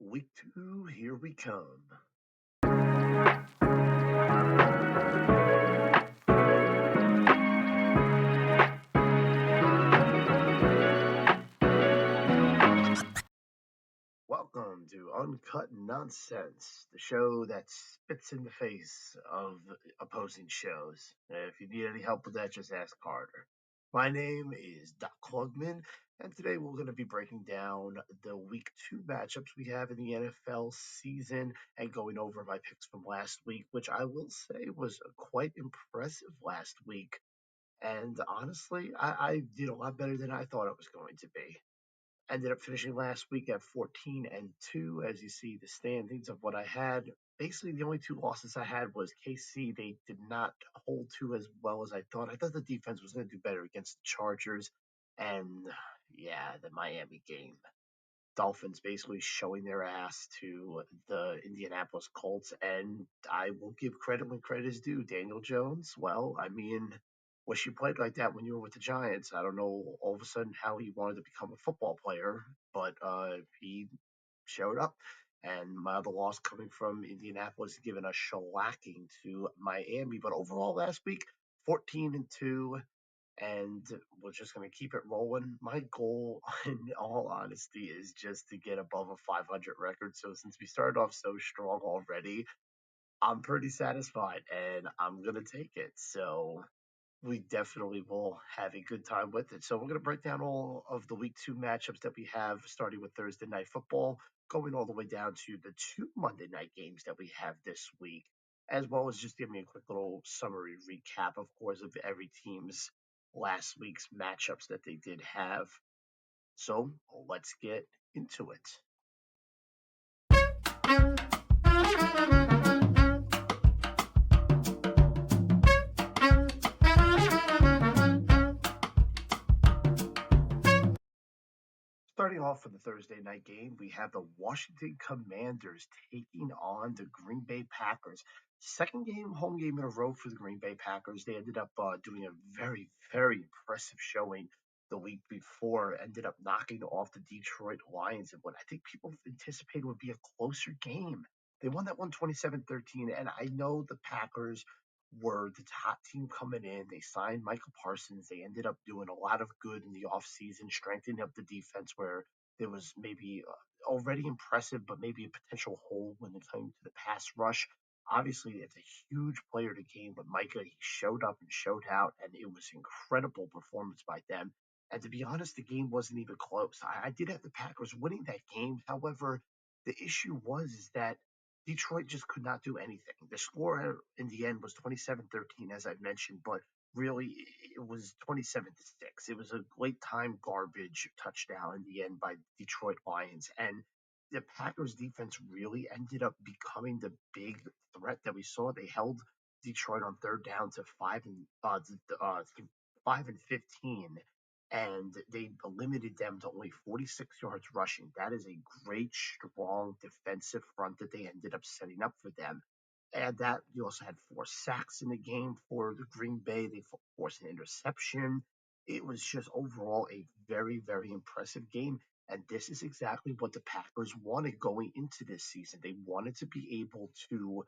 Week two, here we come. Welcome to Uncut Nonsense, the show that spits in the face of opposing shows. If you need any help with that, just ask Carter. My name is Doc Klugman, and today we're going to be breaking down the week two matchups we have in the NFL season and going over my picks from last week, which I will say was quite impressive last week. And honestly, I did a lot better than I thought it was going to be. Ended up finishing last week at 14-2. As you see, the standings of what I had. Basically, the only two losses I had was KC. They did not hold to as well as I thought. I thought the defense was going to do better against the Chargers. And yeah, the Miami game. Dolphins basically showing their ass to the Indianapolis Colts. And I will give credit when credit is due. Daniel Jones, well, I mean, wish you played like that when you were with the Giants. I don't know all of a sudden how he wanted to become a football player, but he showed up. And my other loss coming from Indianapolis, giving a shellacking to Miami. But overall, last week, 14-2, and we're just going to keep it rolling. My goal, in all honesty, is just to get above a 500 record. So since we started off so strong already, I'm pretty satisfied, and I'm going to take it. So we definitely will have a good time with it. So we're going to break down all of the week two matchups that we have, starting with Thursday night football, going all the way down to the two Monday night games that we have this week, as well as just give me a quick little summary recap, of course, of every team's last week's matchups that they did have. So let's get into it. Starting off for the Thursday night game, we have the Washington Commanders taking on the Green Bay Packers. Second game, home game in a row for the Green Bay Packers. They ended up doing a very, very impressive showing the week before. Ended up knocking off the Detroit Lions in what I think people anticipated would be a closer game. They won that one 27-13, and I know the Packers were the top team coming in. They signed Michael Parsons. They ended up doing a lot of good in the offseason, strengthening up the defense where there was maybe already impressive, but maybe a potential hole when it came to the pass rush. Obviously, it's a huge player to gain, but Micah, he showed up and showed out, and it was incredible performance by them. And to be honest, the game wasn't even close. I did have the Packers winning that game. However, the issue was is that Detroit just could not do anything. The score in the end was 27-13, as I mentioned, but really it was 27-6. It was a late time garbage touchdown in the end by Detroit Lions. And the Packers defense really ended up becoming the big threat that we saw. They held Detroit on third down to 5 and 15, and they limited them to only 46 yards rushing. That is a great, strong defensive front that they ended up setting up for them. And that you also had 4 sacks in the game for the Green Bay. They forced an interception. It was just overall a very, very impressive game. And this is exactly what the Packers wanted going into this season. They wanted to be able to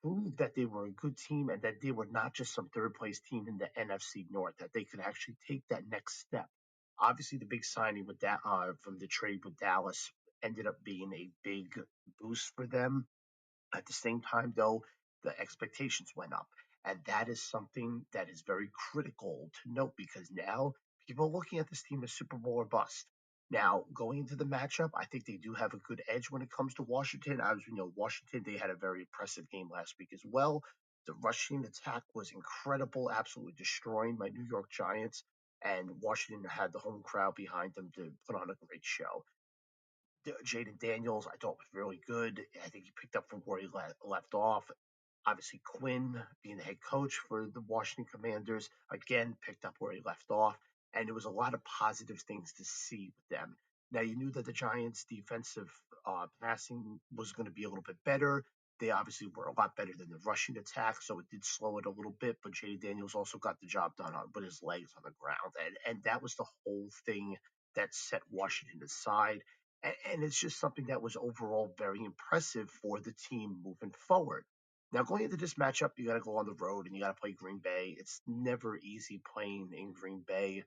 proved that they were a good team and that they were not just some third place team in the NFC North, that they could actually take that next step. Obviously, the big signing with that from the trade with Dallas ended up being a big boost for them. At the same time, though, the expectations went up. And that is something that is very critical to note because now people are looking at this team as Super Bowl or bust. Now, going into the matchup, I think they do have a good edge when it comes to Washington. Washington, they had a very impressive game last week as well. The rushing attack was incredible, absolutely destroying my New York Giants. And Washington had the home crowd behind them to put on a great show. Jaden Daniels, I thought was really good. I think he picked up from where he left off. Obviously, Quinn, being the head coach for the Washington Commanders, again picked up where he left off. And there was a lot of positive things to see with them. Now, you knew that the Giants' defensive passing was going to be a little bit better. They obviously were a lot better than the rushing attack, so it did slow it a little bit. But Jaden Daniels also got the job done with his legs on the ground. And that was the whole thing that set Washington aside. And it's just something that was overall very impressive for the team moving forward. Now, going into this matchup, you got to go on the road and you got to play Green Bay. It's never easy playing in Green Bay.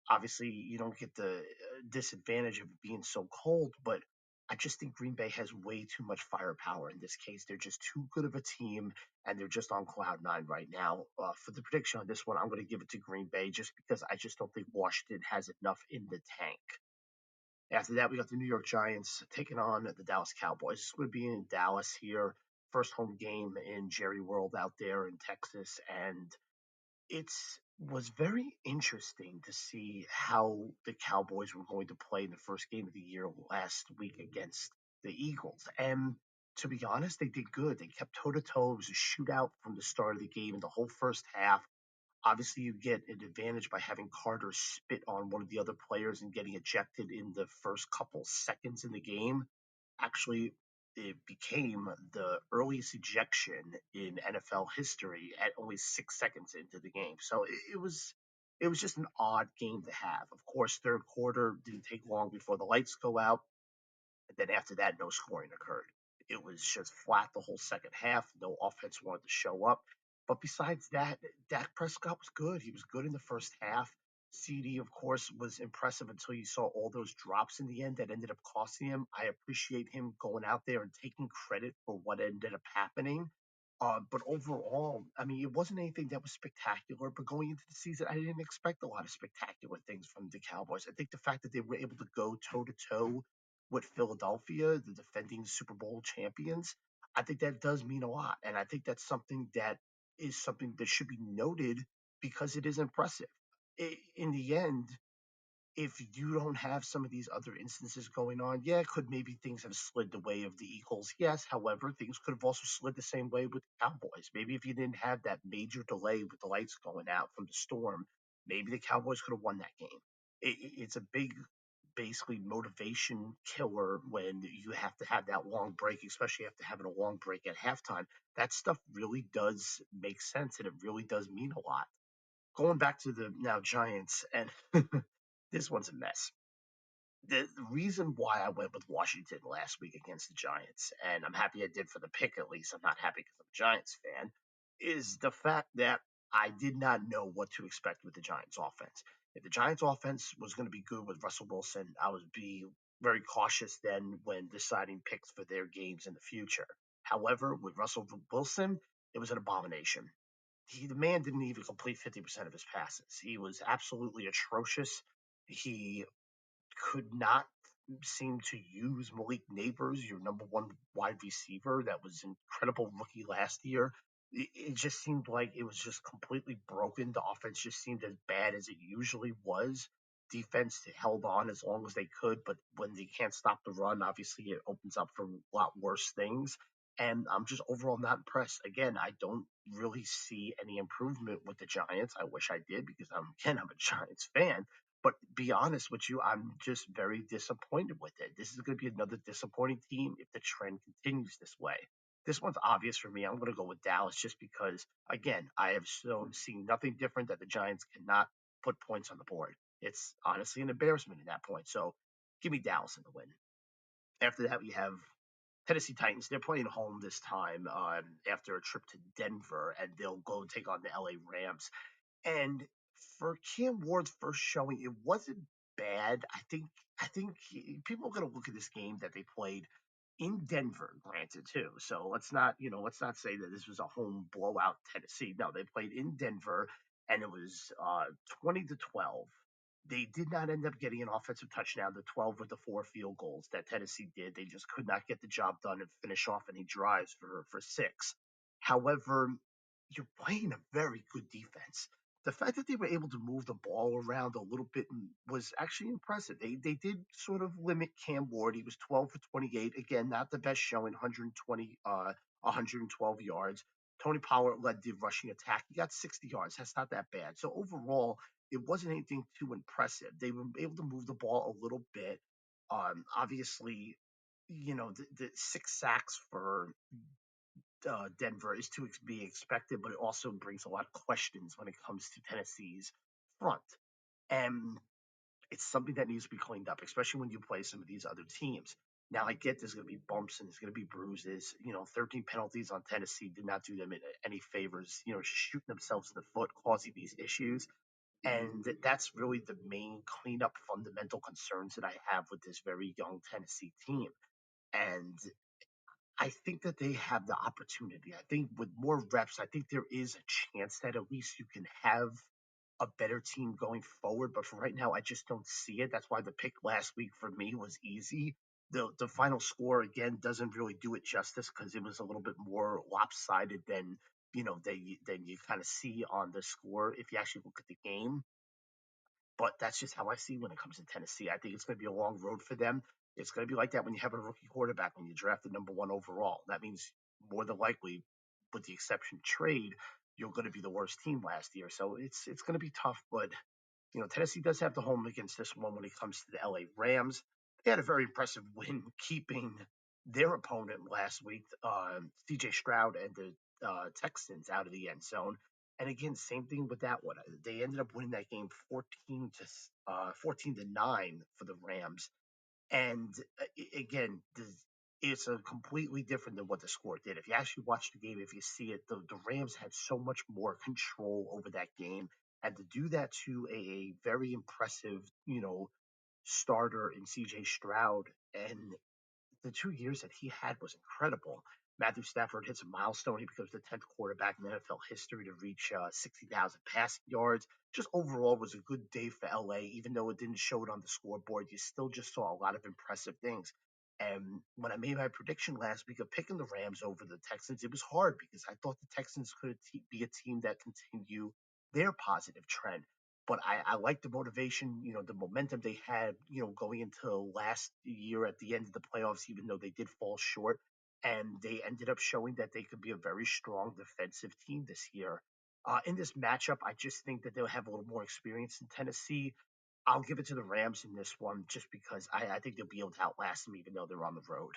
Obviously, you don't get the disadvantage of it being so cold, but I just think Green Bay has way too much firepower in this case. They're just too good of a team, and they're just on cloud nine right now. For the prediction on this one, I'm going to give it to Green Bay just because I just don't think Washington has enough in the tank. After that, we got the New York Giants taking on the Dallas Cowboys. It's going to be in Dallas here. First home game in Jerry World out there in Texas. And it was very interesting to see how the Cowboys were going to play in the first game of the year last week against the Eagles. And to be honest, they did good. They kept toe to toe. It was a shootout from the start of the game in the whole first half. Obviously, you get an advantage by having Carter spit on one of the other players and getting ejected in the first couple seconds in the game. Actually, it became the earliest ejection in NFL history at only 6 seconds into the game. So it was just an odd game to have. Of course, third quarter didn't take long before the lights go out. And then after that, no scoring occurred. It was just flat the whole second half. No offense wanted to show up. But besides that, Dak Prescott was good. He was good in the first half. CD, of course, was impressive until you saw all those drops in the end that ended up costing him. I appreciate him going out there and taking credit for what ended up happening. But overall, I mean, it wasn't anything that was spectacular. But going into the season, I didn't expect a lot of spectacular things from the Cowboys. I think the fact that they were able to go toe to toe with Philadelphia, the defending Super Bowl champions, I think that does mean a lot. And I think that's something that is something that should be noted because it is impressive. In the end, if you don't have some of these other instances going on, yeah, could maybe things have slid the way of the Eagles? Yes. However, things could have also slid the same way with the Cowboys. Maybe if you didn't have that major delay with the lights going out from the storm, maybe the Cowboys could have won that game. It's a big, basically, motivation killer when you have to have that long break, especially after having a long break at halftime. That stuff really does make sense and it really does mean a lot. Going back to the now Giants, and this one's a mess. The reason why I went with Washington last week against the Giants, and I'm happy I did for the pick at least, I'm not happy because I'm a Giants fan, is the fact that I did not know what to expect with the Giants offense. If the Giants offense was going to be good with Russell Wilson, I would be very cautious then when deciding picks for their games in the future. However, with Russell Wilson, it was an abomination. The man didn't even complete 50% of his passes. He was absolutely atrocious. He could not seem to use Malik Neighbors, your number one wide receiver that was an incredible rookie last year. It just seemed like it was just completely broken. The offense just seemed as bad as it usually was. Defense held on as long as they could, but when they can't stop the run, obviously it opens up for a lot worse things. And I'm just overall not impressed. Again, I don't really see any improvement with the Giants. I wish I did because I'm a Giants fan. But be honest with you, I'm just very disappointed with it. This is going to be another disappointing team if the trend continues this way. This one's obvious for me. I'm going to go with Dallas just because, again, I have seen nothing different that the Giants cannot put points on the board. It's honestly an embarrassment at that point. So give me Dallas in the win. After that, we have Tennessee Titans. They're playing home this time after a trip to Denver, and they'll go and take on the LA Rams. And for Cam Ward's first showing, it wasn't bad. I think people are going to look at this game that they played in Denver, granted too. So let's not say that this was a home blowout Tennessee. No, they played in Denver, and it was 20-12. They did not end up getting an offensive touchdown. The 12 with the four field goals that Tennessee did, they just could not get the job done and finish off any drives for six. However, you're playing a very good defense. The fact that they were able to move the ball around a little bit was actually impressive. They did sort of limit Cam Ward. He was 12 for 28. Again, not the best showing, 112 yards. Tony Pollard led the rushing attack. He got 60 yards. That's not that bad. So overall, it wasn't anything too impressive. They were able to move the ball a little bit. Obviously, the six sacks for Denver is to be expected, but it also brings a lot of questions when it comes to Tennessee's front. And It's something that needs to be cleaned up, especially when you play some of these other teams. Now, I get there's going to be bumps and there's going to be bruises. 13 penalties on Tennessee did not do them any favors. Just shooting themselves in the foot, causing these issues. And that's really the main cleanup fundamental concerns that I have with this very young Tennessee team. And I think that they have the opportunity. I think with more reps, I think there is a chance that at least you can have a better team going forward. But for right now, I just don't see it. That's why the pick last week for me was easy. The final score again doesn't really do it justice because it was a little bit more lopsided than than you kind of see on the score if you actually look at the game. But that's just how I see when it comes to Tennessee. I think it's going to be a long road for them. It's going to be like that when you have a rookie quarterback when you draft the number one overall. That means more than likely, with the exception of trade, you're going to be the worst team last year. So it's going to be tough. But Tennessee does have the home against this one when it comes to the LA Rams. They had a very impressive win keeping their opponent last week, CJ Stroud and the Texans out of the end zone. And again, same thing with that one. They ended up winning that game 14-9 for the Rams. And again, it's a completely different than what the score did. If you actually watch the game, if you see it, the Rams had so much more control over that game, and to do that to a very impressive, starter in C.J. Stroud, and the 2 years that he had was incredible. Matthew Stafford hits a milestone. He becomes the 10th quarterback in NFL history to reach 60,000 passing yards. Just overall was a good day for LA, even though it didn't show it on the scoreboard. You still just saw a lot of impressive things. And when I made my prediction last week of picking the Rams over the Texans, it was hard because I thought the Texans could be a team that continue their positive trend. But I like the motivation, the momentum they had, going into last year at the end of the playoffs, even though they did fall short. And they ended up showing that they could be a very strong defensive team this year. In this matchup, I just think that they'll have a little more experience in Tennessee. I'll give it to the Rams in this one just because I think they'll be able to outlast them even though they're on the road.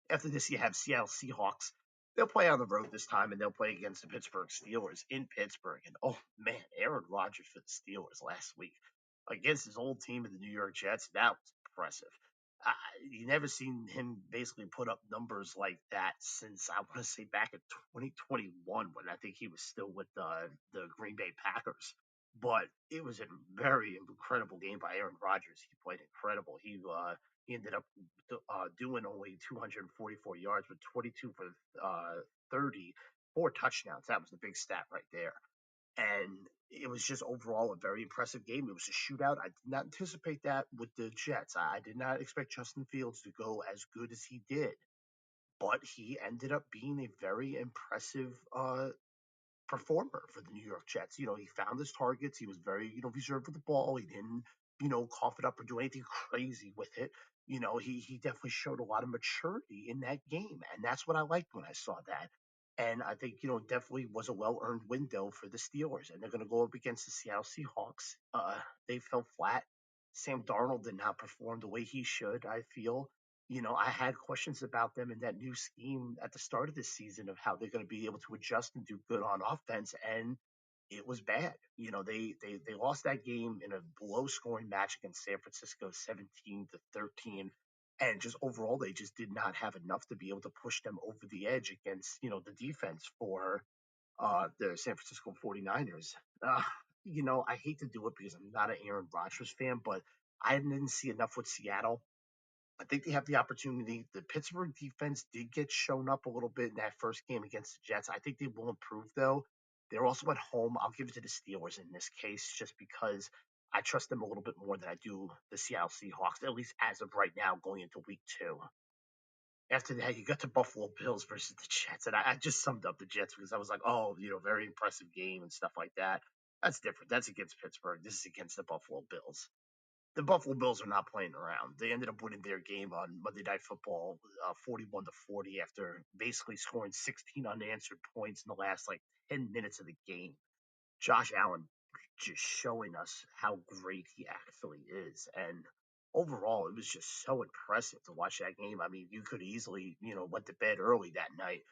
After this, you have Seattle Seahawks. They'll play on the road this time, and they'll play against the Pittsburgh Steelers in Pittsburgh. And oh man, Aaron Rodgers for the Steelers last week against his old team, of the New York Jets. That was impressive. You never seen him basically put up numbers like that since I want to say back in 2021 when I think he was still with the Green Bay Packers. But it was a very incredible game by Aaron Rodgers. He played incredible. He ended up doing only 244 yards, but 22 for 30, 4 touchdowns. That was the big stat right there. And it was just overall a very impressive game. It was a shootout. I did not anticipate that with the Jets. I did not expect Justin Fields to go as good as he did, but he ended up being a very impressive performer for the New York Jets. He found his targets. He was very, reserved with the ball. He didn't, cough it up or do anything crazy with it. He definitely showed a lot of maturity in that game. And that's what I liked when I saw that. And I think, definitely was a well earned window for the Steelers. And they're going to go up against the Seattle Seahawks. They fell flat. Sam Darnold did not perform the way he should, I feel. I had questions about them in that new scheme at the start of this season of how they're going to be able to adjust and do good on offense, and it was bad. They lost that game in a low scoring match against San Francisco, 17-13, and just overall they just did not have enough to be able to push them over the edge against the defense for the San Francisco 49ers. I hate to do it because I'm not an Aaron Rodgers fan, but I didn't see enough with Seattle. I think they have the opportunity. The Pittsburgh defense did get shown up a little bit in that first game against the Jets. I think they will improve, though. They're also at home. I'll give it to the Steelers in this case, just because I trust them a little bit more than I do the Seattle Seahawks, at least as of right now, going into week 2. After that, you got the Buffalo Bills versus the Jets. And I just summed up the Jets because I was like, oh, very impressive game and stuff like that. That's different. That's against Pittsburgh. This is against the Buffalo Bills. The Buffalo Bills are not playing around. They ended up winning their game on Monday Night Football, 41-40, after basically scoring 16 unanswered points in the last 10 minutes of the game. Josh Allen just showing us how great he actually is, and overall, it was just so impressive to watch that game. I mean, you could easily, went to bed early that night.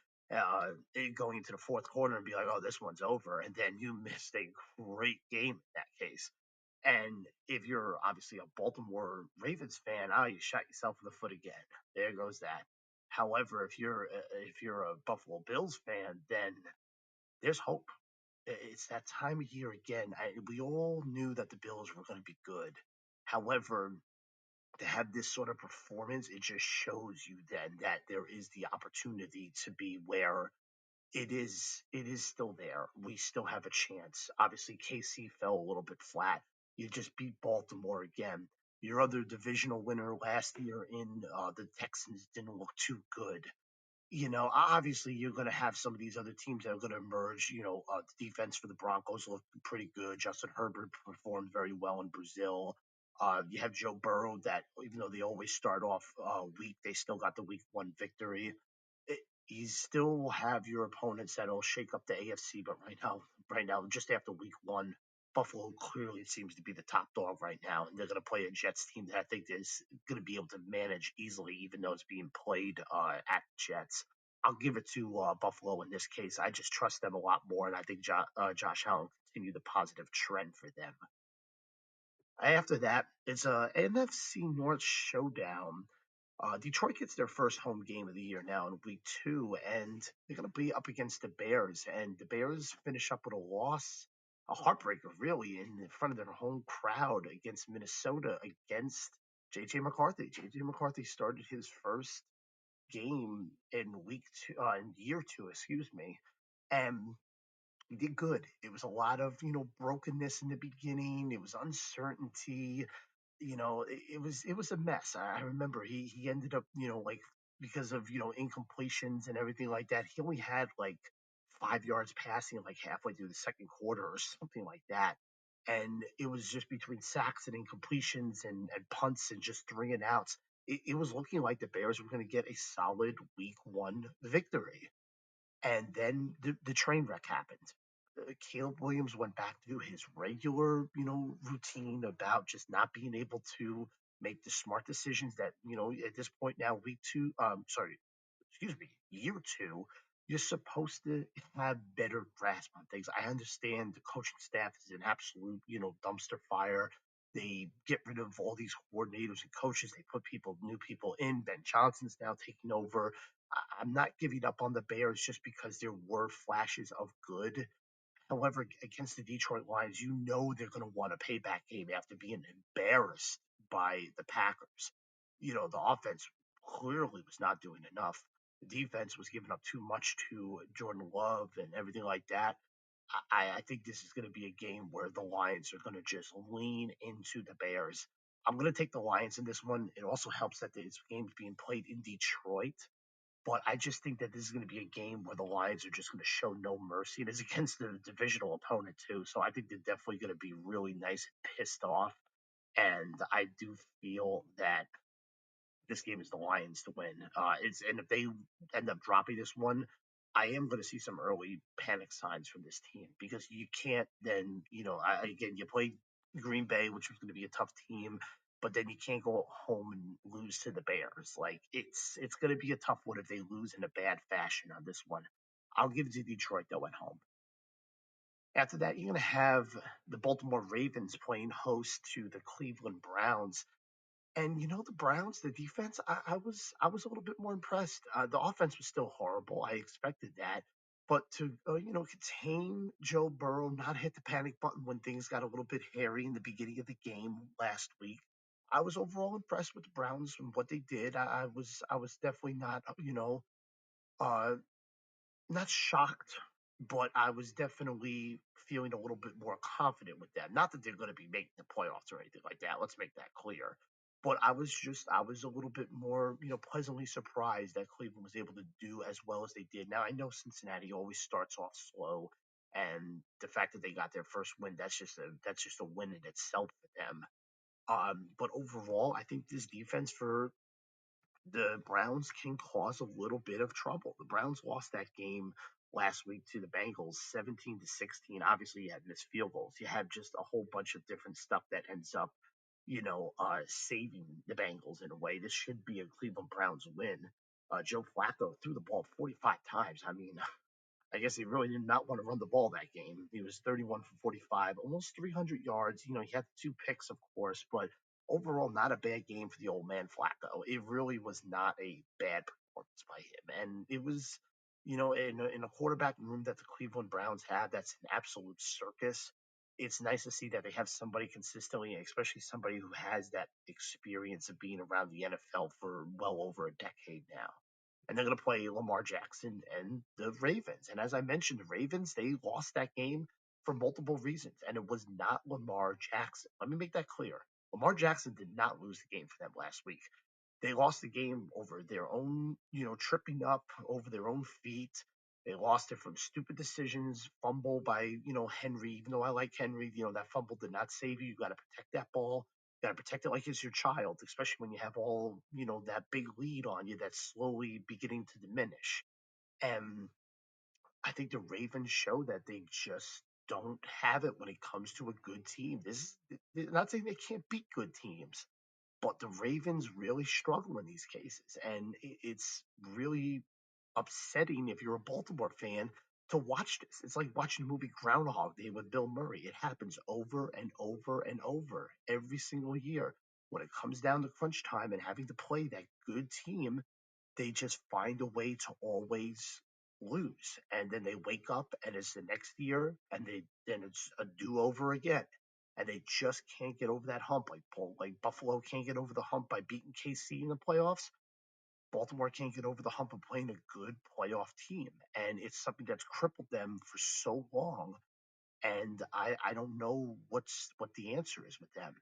Going into the fourth quarter and be like, oh, this one's over. And then you missed a great game in that case. And if you're obviously a Baltimore Ravens fan, you shot yourself in the foot again. There goes that. However, if you're a Buffalo Bills fan, then there's hope. It's that time of year again. We all knew that the Bills were going to be good. However, to have this sort of performance, it just shows you then that there is the opportunity to be where it is still there. We still have a chance. Obviously, KC fell a little bit flat. You just beat Baltimore again. Your other divisional winner last year in the Texans didn't look too good. Obviously you're going to have some of these other teams that are going to emerge. The defense for the Broncos looked pretty good. Justin Herbert performed very well in Brazil. You have Joe Burrow that, even though they always start off weak, they still got the week 1 victory. It, you still will have your opponents that'll shake up the AFC, but right now, just after week 1, Buffalo clearly seems to be the top dog right now, and they're going to play a Jets team that I think is going to be able to manage easily, even though it's being played at Jets. I'll give it to Buffalo in this case. I just trust them a lot more, and I think Josh Allen will continue the positive trend for them. After that, it's a NFC North showdown. Detroit gets their first home game of the year now in week 2, and they're going to be up against the Bears. And the Bears finish up with a loss, a heartbreaker, really, in front of their home crowd against Minnesota against JJ McCarthy. JJ McCarthy started his first game in week 2, in year 2, excuse me, and he did good. It was a lot of brokenness in the beginning. It was uncertainty. It was a mess. I remember he ended up, like, because of incompletions and everything like that. He only had like 5 yards passing like halfway through the second quarter or something like that. And it was just between sacks and incompletions and punts and just 3 and outs. It was looking like the Bears were going to get a solid week 1 victory. And then the train wreck happened. Caleb Williams went back to his regular, routine about just not being able to make the smart decisions that, at this point now, week 2, sorry, excuse me, year 2, you're supposed to have better grasp on things. I understand the coaching staff is an absolute, dumpster fire. They get rid of all these coordinators and coaches. They put new people in. Ben Johnson's now taking over. I'm not giving up on the Bears just because there were flashes of good. However, against the Detroit Lions, they're going to want a payback game after being embarrassed by the Packers. The offense clearly was not doing enough. The defense was giving up too much to Jordan Love and everything like that. I think this is going to be a game where the Lions are going to just lean into the Bears. I'm going to take the Lions in this one. It also helps that this game is being played in Detroit. But I just think that this is going to be a game where the Lions are just going to show no mercy. It is against the divisional opponent, too. So I think they're definitely going to be really nice and pissed off. And I do feel that this game is the Lions to win. And if they end up dropping this one, I am going to see some early panic signs from this team because you can't then, again, you play Green Bay, which was going to be a tough team, but then you can't go home and lose to the Bears. Like it's going to be a tough one if they lose in a bad fashion on this one. I'll give it to Detroit though at home. After that, you're going to have the Baltimore Ravens playing host to the Cleveland Browns. And the Browns, the defense, I was a little bit more impressed. The offense was still horrible. I expected that, but to contain Joe Burrow, not hit the panic button when things got a little bit hairy in the beginning of the game last week, I was overall impressed with the Browns and what they did. I was definitely uh, not shocked, but I was definitely feeling a little bit more confident with them. Not that they're going to be making the playoffs or anything like that. Let's make that clear. But I was a little bit more, pleasantly surprised that Cleveland was able to do as well as they did. Now I know Cincinnati always starts off slow, and the fact that they got their first win, that's just a win in itself for them. But overall, I think this defense for the Browns can cause a little bit of trouble. The Browns lost that game last week to the Bengals 17-16. Obviously, you had missed field goals. You have just a whole bunch of different stuff that ends up, saving the Bengals in a way. This should be a Cleveland Browns win. Joe Flacco threw the ball 45 times. I mean, I guess he really did not want to run the ball that game. He was 31 for 45, almost 300 yards. You know, he had 2 picks, of course, but overall, not a bad game for the old man Flacco. It really was not a bad performance by him. And it was, in a quarterback room that the Cleveland Browns have, that's an absolute circus. It's nice to see that they have somebody consistently, especially somebody who has that experience of being around the NFL for well over a decade now, and they're going to play Lamar Jackson and the Ravens. And as I mentioned, the Ravens, they lost that game for multiple reasons, and it was not Lamar Jackson. Let me make that clear. Lamar Jackson did not lose the game for them last week. They lost the game over their own, tripping up over their own feet. They lost it from stupid decisions, fumble by, Henry. Even though I like Henry, that fumble did not save you. You got to protect that ball. You got to protect it like it's your child, especially when you have all, that big lead on you that's slowly beginning to diminish. And I think the Ravens show that they just don't have it when it comes to a good team. Not saying they can't beat good teams, but the Ravens really struggle in these cases, and it's really upsetting if you're a Baltimore fan to watch this. It's like watching the movie Groundhog Day with Bill Murray. It happens over and over and over every single year. When it comes down to crunch time and having to play that good team, they just find a way to always lose. And then they wake up and it's the next year and then it's a do over again. And they just can't get over that hump. Like Buffalo can't get over the hump by beating KC in the playoffs. Baltimore can't get over the hump of playing a good playoff team. And it's something that's crippled them for so long, and I don't know what the answer is with them.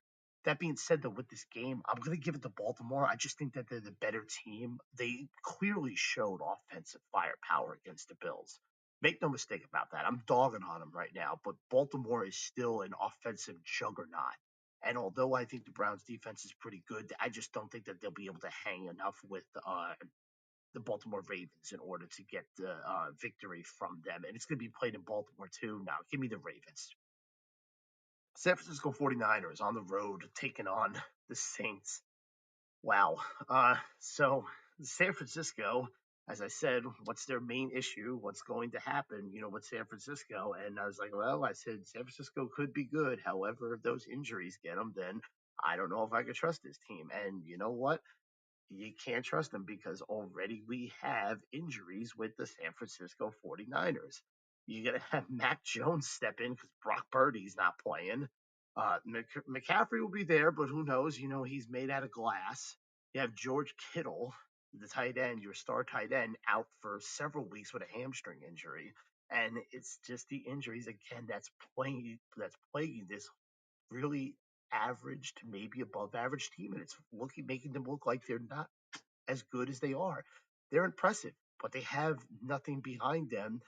That being said, though, with this game, I'm going to give it to Baltimore. I just think that they're the better team. They clearly showed offensive firepower against the Bills. Make no mistake about that. I'm dogging on them right now, but Baltimore is still an offensive juggernaut. And although I think the Browns' defense is pretty good, I just don't think that they'll be able to hang enough with the Baltimore Ravens in order to get the victory from them. And it's going to be played in Baltimore too. Now, give me the Ravens. San Francisco 49ers on the road taking on the Saints. Wow. So San Francisco, as I said, what's their main issue? What's going to happen, with San Francisco? And I was like, well, I said San Francisco could be good. However, if those injuries get them, then I don't know if I could trust this team. And you know what? You can't trust them because already we have injuries with the San Francisco 49ers. You're going to have Mac Jones step in because Brock Purdy's not playing. McCaffrey will be there, but who knows? He's made out of glass. You have George Kittle, the tight end, your star tight end, out for several weeks with a hamstring injury. And it's just the injuries again that's plaguing this really average to maybe above average team, and it's making them look like they're not as good as they are. They're impressive, but they have nothing behind them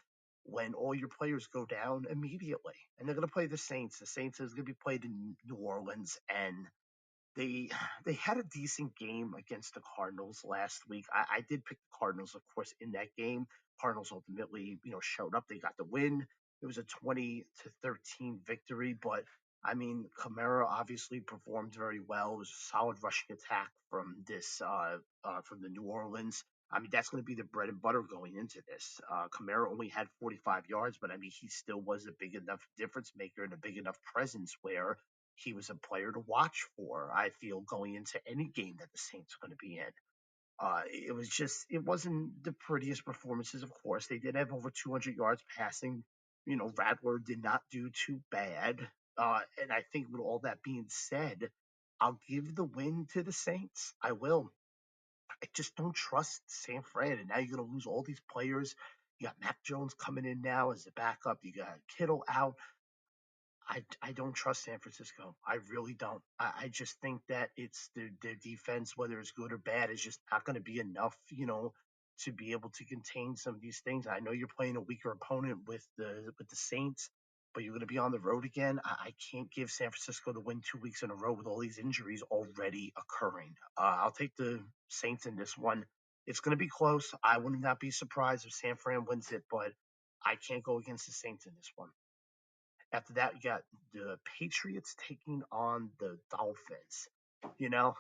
when all your players go down immediately. And they're going to play the Saints. The Saints is going to be played in New Orleans, and they they had a decent game against the Cardinals last week. I did pick the Cardinals, of course, in that game. Cardinals ultimately, showed up. They got the win. It was a 20-13 victory, but I mean, Kamara obviously performed very well. It was a solid rushing attack from the New Orleans. I mean, that's going to be the bread and butter going into this. Kamara only had 45 yards, but I mean, he still was a big enough difference maker and a big enough presence where he was a player to watch for, I feel, going into any game that the Saints are going to be in. It wasn't the prettiest performances, of course. They did have over 200 yards passing. Rattler did not do too bad. And I think with all that being said, I'll give the win to the Saints. I will. I just don't trust San Fran. And now you're going to lose all these players. You got Mac Jones coming in now as a backup. You got Kittle out. I don't trust San Francisco. I really don't. I just think that it's their defense, whether it's good or bad, is just not going to be enough, to be able to contain some of these things. I know you're playing a weaker opponent with the Saints, but you're going to be on the road again. I can't give San Francisco the win 2 weeks in a row with all these injuries already occurring. I'll take the Saints in this one. It's going to be close. I would not be surprised if San Fran wins it, but I can't go against the Saints in this one. After that, you got the Patriots taking on the Dolphins. You know,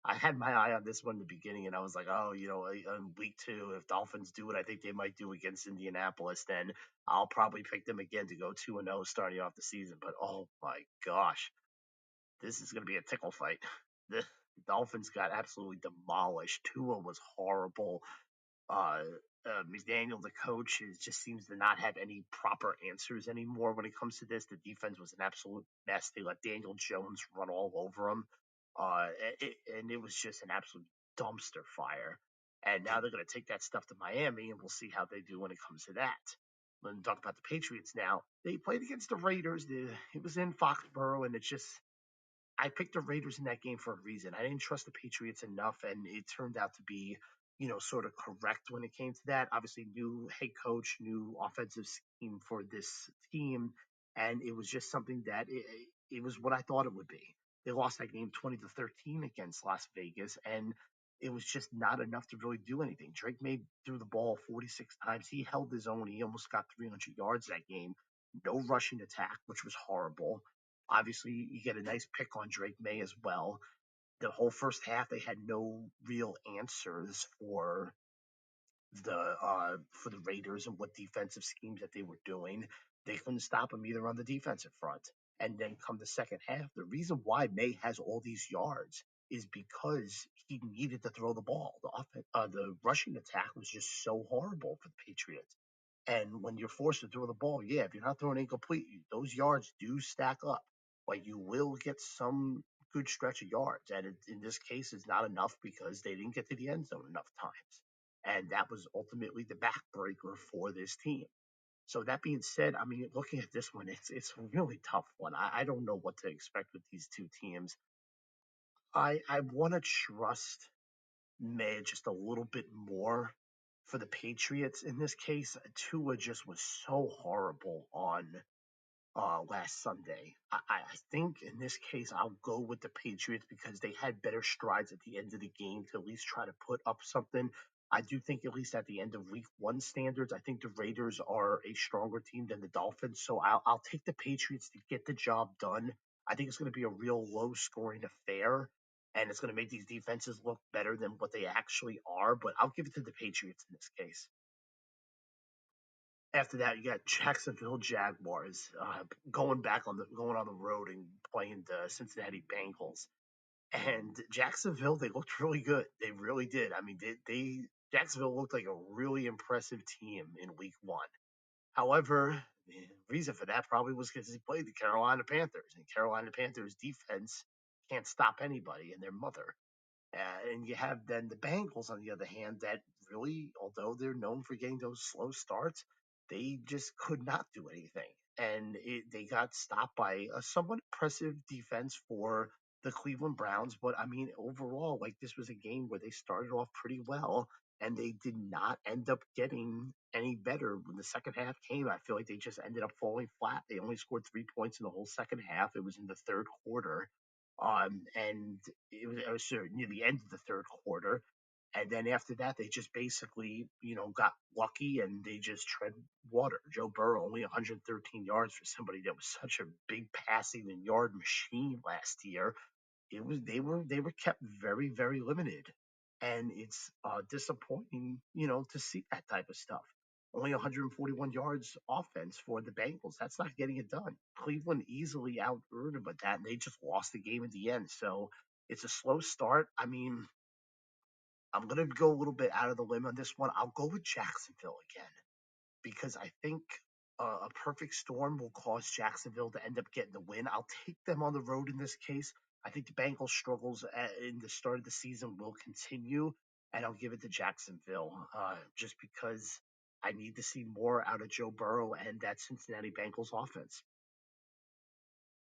I had my eye on this one in the beginning, and I was like, oh, in week two, if Dolphins do what I think they might do against Indianapolis, then I'll probably pick them again to go 2-0 starting off the season. But oh my gosh, this is going to be a tickle fight. The Dolphins got absolutely demolished. Tua was horrible. uh, McDaniel, the coach, just seems to not have any proper answers anymore when it comes to this. The defense was an absolute mess. They let Daniel Jones run all over them, and it was just an absolute dumpster fire. And now they're going to take that stuff to Miami, and we'll see how they do when it comes to that. When we talk about the Patriots now, they played against the Raiders. It was in Foxborough, and it's just I picked the Raiders in that game for a reason. I didn't trust the Patriots enough, and it turned out to be, sort of correct when it came to that. Obviously, new head coach, new offensive scheme for this team, and it was just something that it was what I thought it would be. They lost that game 20-13 against Las Vegas, and it was just not enough to really do anything. Drake May threw the ball 46 times. He held his own. He almost got 300 yards that game. No rushing attack, which was horrible. Obviously, you get a nice pick on Drake May as well. The whole first half, they had no real answers for the Raiders and what defensive schemes that they were doing. They couldn't stop them either on the defensive front. And then come the second half, the reason why May has all these yards is because he needed to throw the ball. The rushing attack was just so horrible for the Patriots. And when you're forced to throw the ball, yeah, if you're not throwing incomplete, those yards do stack up. Like you will get some good stretch of yards, and in this case, it's not enough because they didn't get to the end zone enough times, and that was ultimately the backbreaker for this team. So that being said, I mean, looking at this one, it's a really tough one. I don't know what to expect with these two teams. I want to trust May just a little bit more for the Patriots in this case. Tua just was so horrible on last Sunday. I think in this case, I'll go with the Patriots because they had better strides at the end of the game to at least try to put up something. I do think, at least at the end of week one standards, I think the Raiders are a stronger team than the Dolphins. So I'll take the Patriots to get the job done. I think it's going to be a real low scoring affair, and it's going to make these defenses look better than what they actually are. But I'll give it to the Patriots in this case. After that, you got Jacksonville Jaguars going on the road and playing the Cincinnati Bengals. And Jacksonville, they looked really good. They really did. I mean, they Jacksonville looked like a really impressive team in Week One. However, the reason for that probably was because he played the Carolina Panthers, and Carolina Panthers defense can't stop anybody and their mother. And you have then the Bengals, on the other hand, that really, although they're known for getting those slow starts, they just could not do anything. And they got stopped by a somewhat impressive defense for the Cleveland Browns. But I mean, overall, like this was a game where they started off pretty well and they did not end up getting any better when the second half came. I feel like they just ended up falling flat. They only scored 3 points in the whole second half. It was in the third quarter. And it was sort of near the end of the third quarter. And then after that, they just basically, got lucky and they just tread water. Joe Burrow only 113 yards for somebody that was such a big passing and yard machine last year. They were kept very, very limited, and it's disappointing, to see that type of stuff. Only 141 yards offense for the Bengals. That's not getting it done. Cleveland easily out earned them at that, and they just lost the game in the end. So it's a slow start. I mean, I'm gonna go a little bit out of the limb on this one. I'll go with Jacksonville again because I think a perfect storm will cause Jacksonville to end up getting the win. I'll take them on the road in this case. I think the Bengals' struggles in the start of the season will continue, and I'll give it to Jacksonville just because I need to see more out of Joe Burrow and that Cincinnati Bengals offense.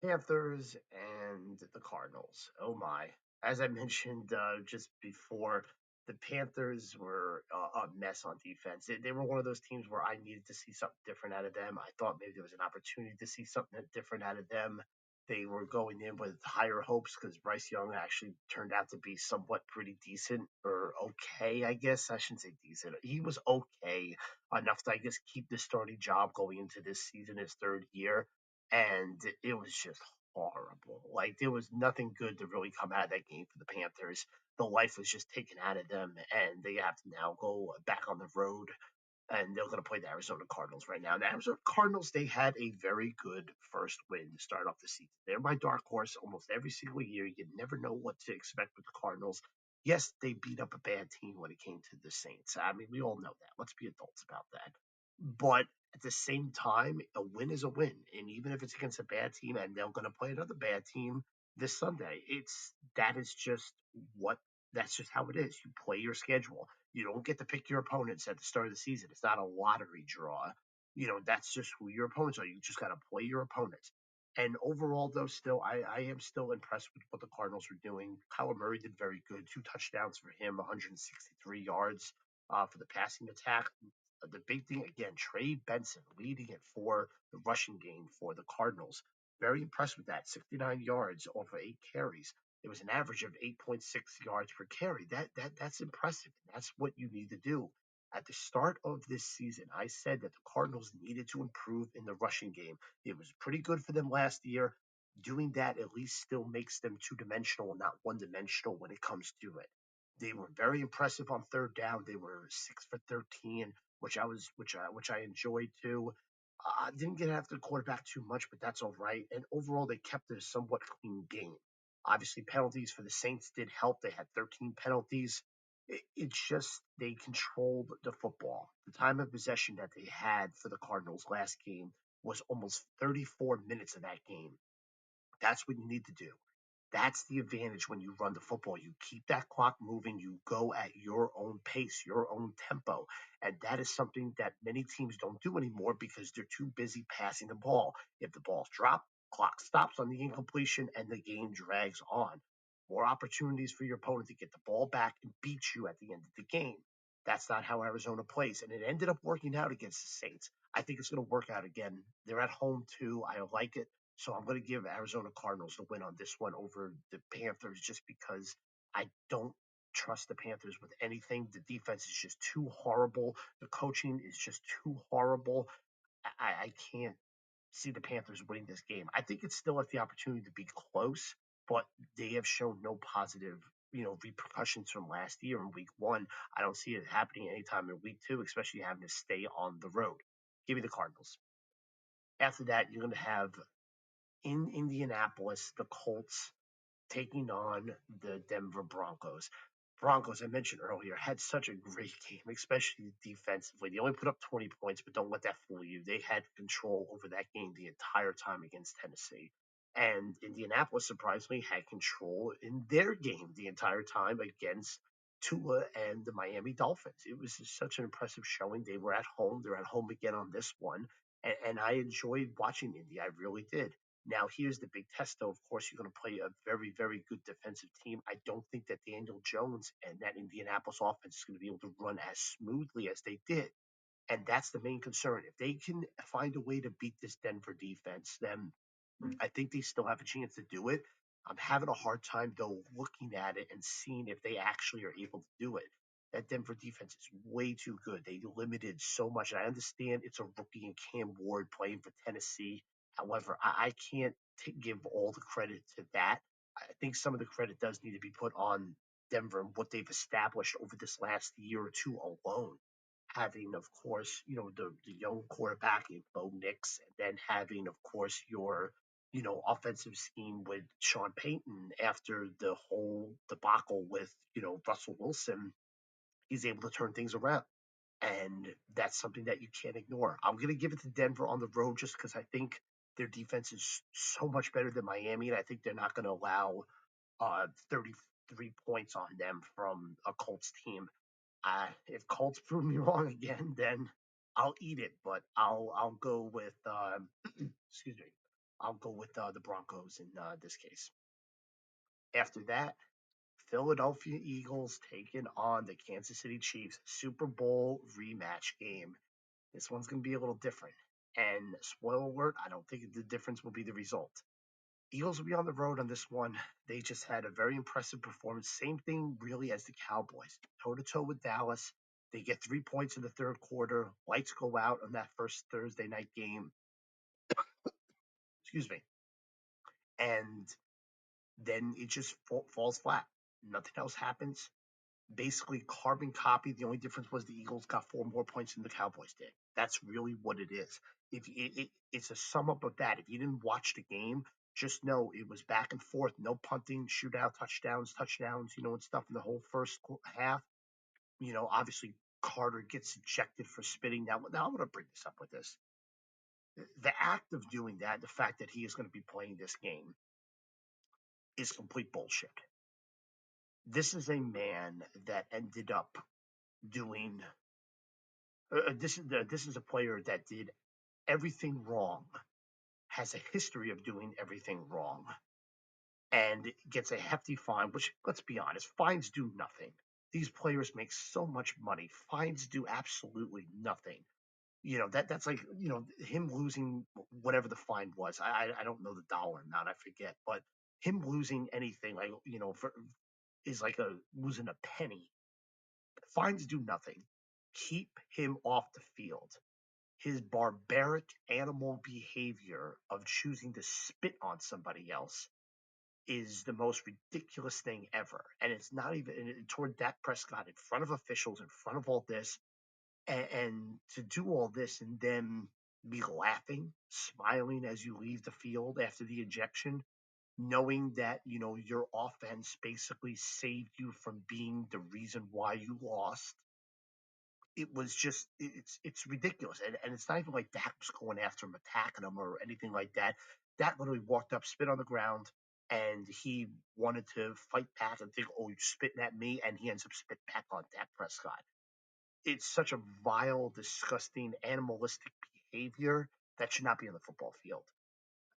Panthers and the Cardinals. Oh my. As I mentioned just before, the Panthers were a mess on defense. They were one of those teams where I needed to see something different out of them. I thought maybe there was an opportunity to see something different out of them. They were going in with higher hopes because Bryce Young actually turned out to be somewhat pretty decent or okay, I guess. I shouldn't say decent. He was okay enough to, I guess, keep the starting job going into this season, his third year, and it was just horrible. Like there was nothing good to really come out of that game for the Panthers. the life was just taken out of them, and they have to now go back on the road, and they're going to play the Arizona Cardinals right now. The Arizona Cardinals, they had a very good first win to start off the season. They're my dark horse almost every single year. You never know what to expect with the Cardinals. Yes, they beat up a bad team when it came to the Saints. I mean, we all know that. Let's be adults about that. But at the same time, a win is a win. And even if it's against a bad team and they're going to play another bad team this Sunday, that is just what that's just how it is. You play your schedule. You don't get to pick your opponents at the start of the season. It's not a lottery draw. That's just who your opponents are. You just got to play your opponents. And overall, though, still, I am still impressed with what the Cardinals are doing. Kyler Murray did very good. 2 touchdowns for him, 163 yards for the passing attack. The big thing, again, Trey Benson leading it for the rushing game for the Cardinals. Very impressed with that. 69 yards over 8 carries. It was an average of 8.6 yards per carry. That's impressive. That's what you need to do. At the start of this season, I said that the Cardinals needed to improve in the rushing game. It was pretty good for them last year. Doing that at least still makes them two-dimensional and not one-dimensional when it comes to it. They were very impressive on third down. They were 6 for 13, which I enjoyed too. Didn't get after the quarterback too much, but that's all right. And overall, they kept a somewhat clean game. Obviously, penalties for the Saints did help. They had 13 penalties. It's just they controlled the football. The time of possession that they had for the Cardinals last game was almost 34 minutes of that game. That's what you need to do. That's the advantage when you run the football. You keep that clock moving. You go at your own pace, your own tempo. And that is something that many teams don't do anymore because they're too busy passing the ball. If the ball's dropped, clock stops on the incompletion and the game drags on. More opportunities for your opponent to get the ball back and beat you at the end of the game. That's not how Arizona plays. And it ended up working out against the Saints. I think it's going to work out again. They're at home too. I like it. So I'm going to give Arizona Cardinals the win on this one over the Panthers just because I don't trust the Panthers with anything. The defense is just too horrible. The coaching is just too horrible. I can't see the Panthers winning this game. I think it still has the opportunity to be close, but they have shown no positive, repercussions from last year in week one. I don't see it happening anytime in week two, especially having to stay on the road. Give me the Cardinals. After that, you're going to have in Indianapolis, the Colts taking on the Denver Broncos. Broncos, I mentioned earlier, had such a great game, especially defensively. They only put up 20 points, but don't let that fool you. They had control over that game the entire time against Tennessee. And Indianapolis, surprisingly, had control in their game the entire time against Tua and the Miami Dolphins. It was just such an impressive showing. They were at home. They're at home again on this one. And I enjoyed watching Indy. I really did. Now, here's the big test, though. Of course, you're going to play a very, very good defensive team. I don't think that Daniel Jones and that Indianapolis offense is going to be able to run as smoothly as they did. And that's the main concern. If they can find a way to beat this Denver defense, then I think they still have a chance to do it. I'm having a hard time, though, looking at it and seeing if they actually are able to do it. That Denver defense is way too good. They limited so much. And I understand it's a rookie in Cam Ward playing for Tennessee. However, I can't give all the credit to that. I think some of the credit does need to be put on Denver and what they've established over this last year or two alone. Having, of course, the young quarterback in Bo Nix, and then having, of course, your offensive scheme with Sean Payton after the whole debacle with, Russell Wilson, he's able to turn things around. And that's something that you can't ignore. I'm going to give it to Denver on the road just because I think their defense is so much better than Miami, and I think they're not going to allow 33 points on them from a Colts team. If Colts prove me wrong again, then I'll eat it. But I'll go with excuse me. I'll go with the Broncos in this case. After that, Philadelphia Eagles taking on the Kansas City Chiefs Super Bowl rematch game. This one's going to be a little different. And spoiler alert, I don't think the difference will be the result. Eagles will be on the road on this one. They just had a very impressive performance. Same thing, really, as the Cowboys. Toe to toe with Dallas. They get 3 points in the third quarter. Lights go out on that first Thursday night game. Excuse me. And then it just falls flat. Nothing else happens. Basically, carbon copy. The only difference was the Eagles got 4 more points than the Cowboys did. That's really what it is. It's a sum up of that. If you didn't watch the game, just know it was back and forth, no punting, shootout, touchdowns, and stuff in the whole first half. Obviously Carter gets ejected for spitting. Now I'm going to bring this up with this. The act of doing that, the fact that he is going to be playing this game, is complete bullshit. This is a man that ended up doing. This is a player that did everything wrong, has a history of doing everything wrong, and gets a hefty fine. Which, let's be honest, fines do nothing. These players make so much money. Fines do absolutely nothing. That's like him losing whatever the fine was. I don't know the dollar amount, I forget, but him losing anything like is like a losing a penny. Fines do nothing. Keep him off the field. His barbaric animal behavior of choosing to spit on somebody else is the most ridiculous thing ever. And it's not even toward Dak Prescott in front of officials, in front of all this, and to do all this and then be laughing, smiling as you leave the field after the ejection, knowing that your offense basically saved you from being the reason why you lost. It was just it's ridiculous, and it's not even like Dak was going after him, attacking him, or anything like that. Dak literally walked up, spit on the ground, and he wanted to fight back and think, "Oh, you're spitting at me," and he ends up spitting back on Dak Prescott. It's such a vile, disgusting, animalistic behavior that should not be on the football field.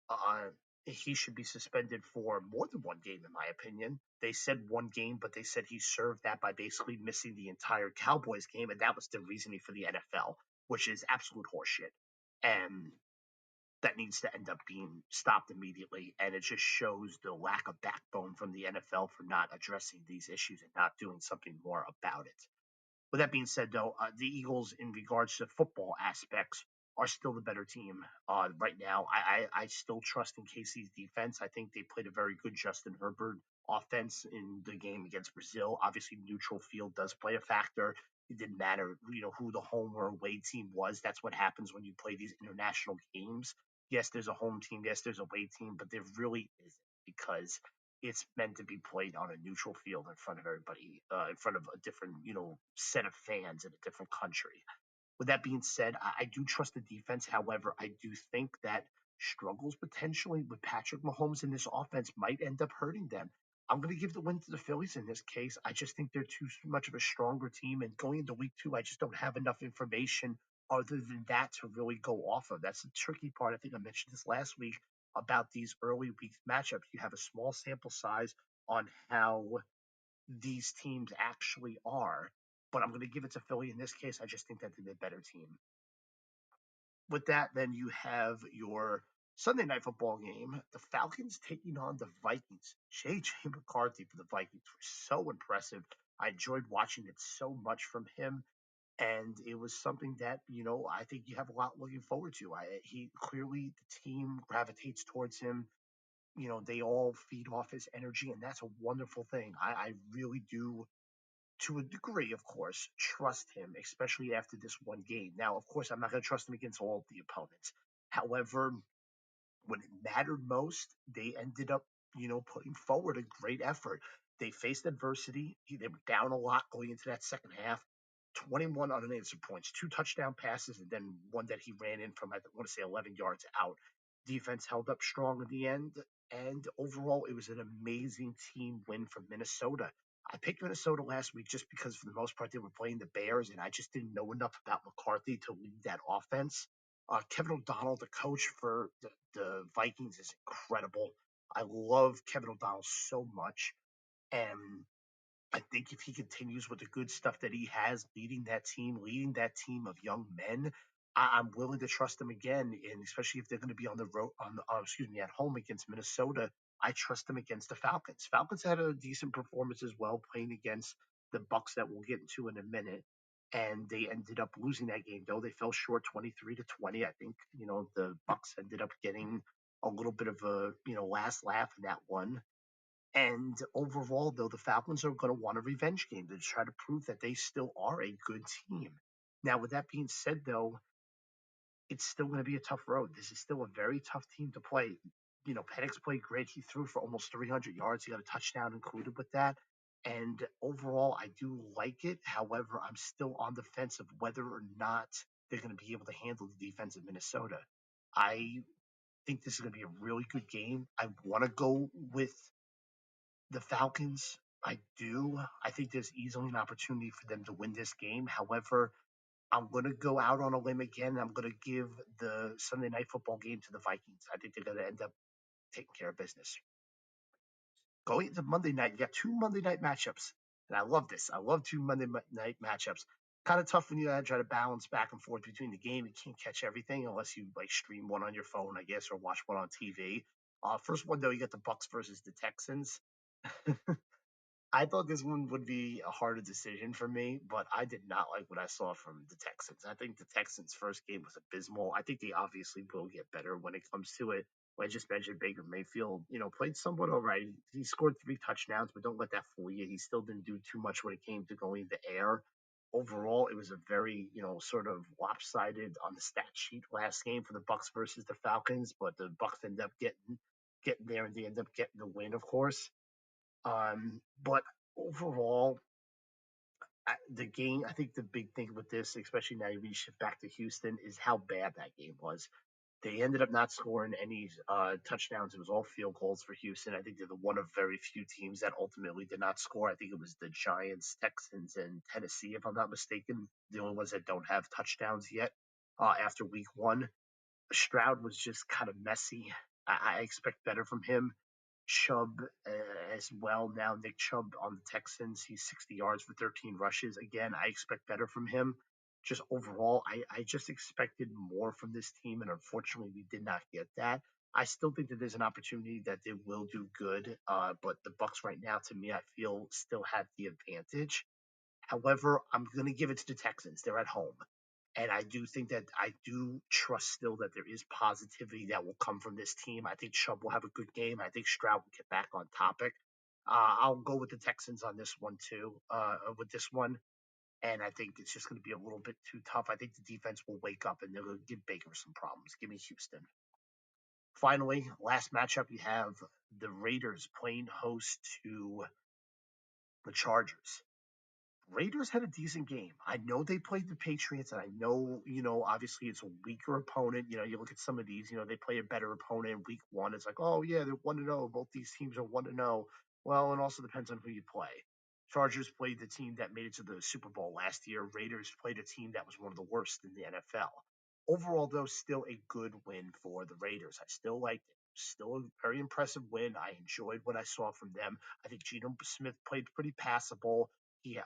Uh, he should be suspended for more than one game, in my opinion. They said one game, but they said he served that by basically missing the entire Cowboys game, and that was the reasoning for the NFL, which is absolute horseshit. And that needs to end up being stopped immediately. And it just shows the lack of backbone from the NFL for not addressing these issues and not doing something more about it. With that being said, though, the Eagles, in regards to football aspects, are still the better team right now. I still trust in KC's defense. I think they played a very good Justin Herbert offense in the game against Brazil. Obviously, neutral field does play a factor. It didn't matter, who the home or away team was. That's what happens when you play these international games. Yes, there's a home team. Yes, there's a away team, but there really isn't, because it's meant to be played on a neutral field in front of everybody, in front of a different, set of fans in a different country. With that being said, I do trust the defense. However, I do think that struggles potentially with Patrick Mahomes in this offense might end up hurting them. I'm going to give the win to the Phillies in this case. I just think they're too much of a stronger team. And going into week 2, I just don't have enough information other than that to really go off of. That's the tricky part. I think I mentioned this last week about these early week matchups. You have a small sample size on how these teams actually are. But I'm going to give it to Philly in this case. I just think that they're the better team. With that, then you have your Sunday night football game. The Falcons taking on the Vikings. J.J. McCarthy for the Vikings was so impressive. I enjoyed watching it so much from him. And it was something that, I think you have a lot looking forward to. He clearly, the team gravitates towards him. They all feed off his energy, and that's a wonderful thing. I really do, to a degree, of course, trust him, especially after this one game. Now, of course, I'm not going to trust him against all of the opponents. However, when it mattered most, they ended up, putting forward a great effort. They faced adversity. They were down a lot going into that second half. 21 unanswered points, 2 touchdown passes, and then one that he ran in from, I want to say, 11 yards out. Defense held up strong in the end, and overall, it was an amazing team win from Minnesota. I picked Minnesota last week just because, for the most part, they were playing the Bears, and I just didn't know enough about McCarthy to lead that offense. Kevin O'Donnell, the coach for the Vikings, is incredible. I love Kevin O'Donnell so much. And I think if he continues with the good stuff that he has, leading that team of young men, I'm willing to trust him again. And especially if they're going to be on the road, at home against Minnesota, I trust them against the Falcons. Falcons had a decent performance as well, playing against the Bucks that we'll get into in a minute. And they ended up losing that game, though they fell short 23-20. I think, the Bucks ended up getting a little bit of a, last laugh in that one. And overall, though, the Falcons are going to want a revenge game to try to prove that they still are a good team. Now, with that being said, though, it's still going to be a tough road. This is still a very tough team to play. Penix played great. He threw for almost 300 yards. He got a touchdown included with that. And overall, I do like it. However, I'm still on the fence of whether or not they're going to be able to handle the defense of Minnesota. I think this is going to be a really good game. I want to go with the Falcons. I do. I think there's easily an opportunity for them to win this game. However, I'm going to go out on a limb again. I'm going to give the Sunday night football game to the Vikings. I think they're going to end up taking care of business. Going into Monday night, you got two Monday night matchups. And I love this. I love two Monday night matchups. Kind of tough when you try to balance back and forth between the game. You can't catch everything unless you like stream one on your phone, I guess, or watch one on TV. First one though, you got the Bucks versus the Texans. I thought this one would be a harder decision for me, but I did not like what I saw from the Texans. I think the Texans' first game was abysmal. I think they obviously will get better when it comes to it. I just mentioned Baker Mayfield, played somewhat all right. He scored 3 touchdowns, but don't let that fool you. He still didn't do too much when it came to going in the air. Overall, it was a very, sort of lopsided on the stat sheet last game for the Bucks versus the Falcons, but the Bucks ended up getting there and they ended up getting the win, of course. But overall, the game, I think the big thing with this, especially now we shift back to Houston, is how bad that game was. They ended up not scoring any touchdowns. It was all field goals for Houston. I think they're the one of very few teams that ultimately did not score. I think it was the Giants, Texans, and Tennessee, if I'm not mistaken, the only ones that don't have touchdowns yet after week one. Stroud was just kind of messy. I expect better from him. Chubb as well. Now Nick Chubb on the Texans, he's 60 yards for 13 rushes. Again, I expect better from him. Just overall, I just expected more from this team, and unfortunately, we did not get that. I still think that there's an opportunity that they will do good, but the Bucks right now, to me, I feel still have the advantage. However, I'm going to give it to the Texans. They're at home. And I do think that I do trust still that there is positivity that will come from this team. I think Chubb will have a good game. I think Stroud will get back on topic. I'll go with the Texans on this one too. With this one, and I think it's just going to be a little bit too tough. I think the defense will wake up and they're going to give Baker some problems. Give me Houston. Finally, last matchup, you have the Raiders playing host to the Chargers. Raiders had a decent game. I know they played the Patriots, and I know, obviously it's a weaker opponent. You look at some of these, they play a better opponent in week one. It's like, oh, yeah, they're 1-0. Both these teams are 1-0. Well, it also depends on who you play. Chargers played the team that made it to the Super Bowl last year. Raiders played a team that was one of the worst in the NFL. Overall, though, still a good win for the Raiders. I still liked it. Still a very impressive win. I enjoyed what I saw from them. I think Geno Smith played pretty passable. He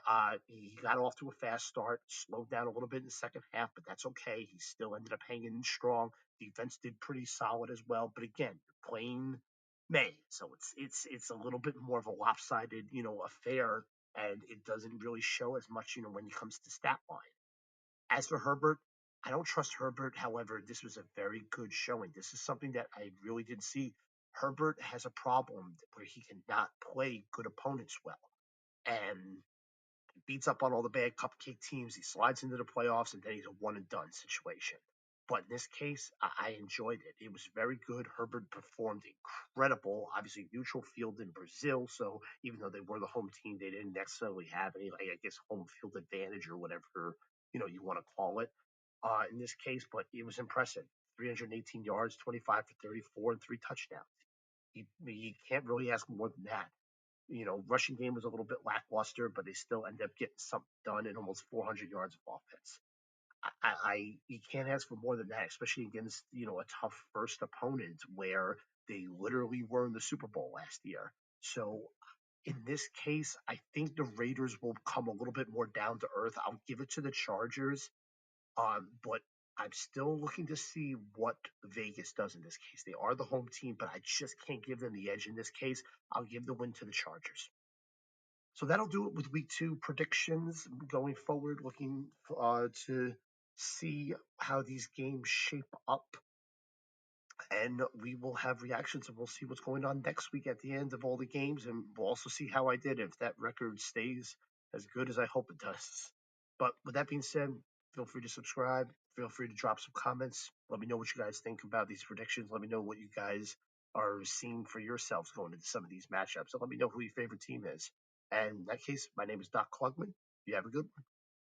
got off to a fast start, slowed down a little bit in the second half, but that's okay. He still ended up hanging in strong. Defense did pretty solid as well. But again, you're playing May, so it's a little bit more of a lopsided affair, and it doesn't really show as much when it comes to stat line. As for Herbert, I don't trust Herbert. However, this was a very good showing. This is something that I really didn't see. Herbert has a problem where he cannot play good opponents well. And beats up on all the bad cupcake teams. He slides into the playoffs, and then he's a one and done situation. But in this case, I enjoyed it. It was very good. Herbert performed incredible. Obviously, neutral field in Brazil, so even though they were the home team, they didn't necessarily have any, like, I guess, home field advantage or whatever you want to call it. In this case, but it was impressive. 318 yards, 25 for 34, and 3 touchdowns. You can't really ask more than that. Rushing game was a little bit lackluster, but they still ended up getting something done in almost 400 yards of offense. You can't ask for more than that, especially against a tough first opponent where they literally were in the Super Bowl last year. So in this case, I think the Raiders will come a little bit more down to earth. I'll give it to the Chargers, but I'm still looking to see what Vegas does in this case. They are the home team, but I just can't give them the edge in this case. I'll give the win to the Chargers. So that'll do it with week two predictions going forward, looking to see how these games shape up and we will have reactions and we'll see what's going on next week at the end of all the games, and we'll also see how I did if that record stays as good as I hope it does. But with that being said, feel free to subscribe. Feel free to drop some comments. Let me know what you guys think about these predictions. Let me know what you guys are seeing for yourselves going into some of these matchups. And let me know who your favorite team is. And in that case, my name is Doc Klugman. You have a good one.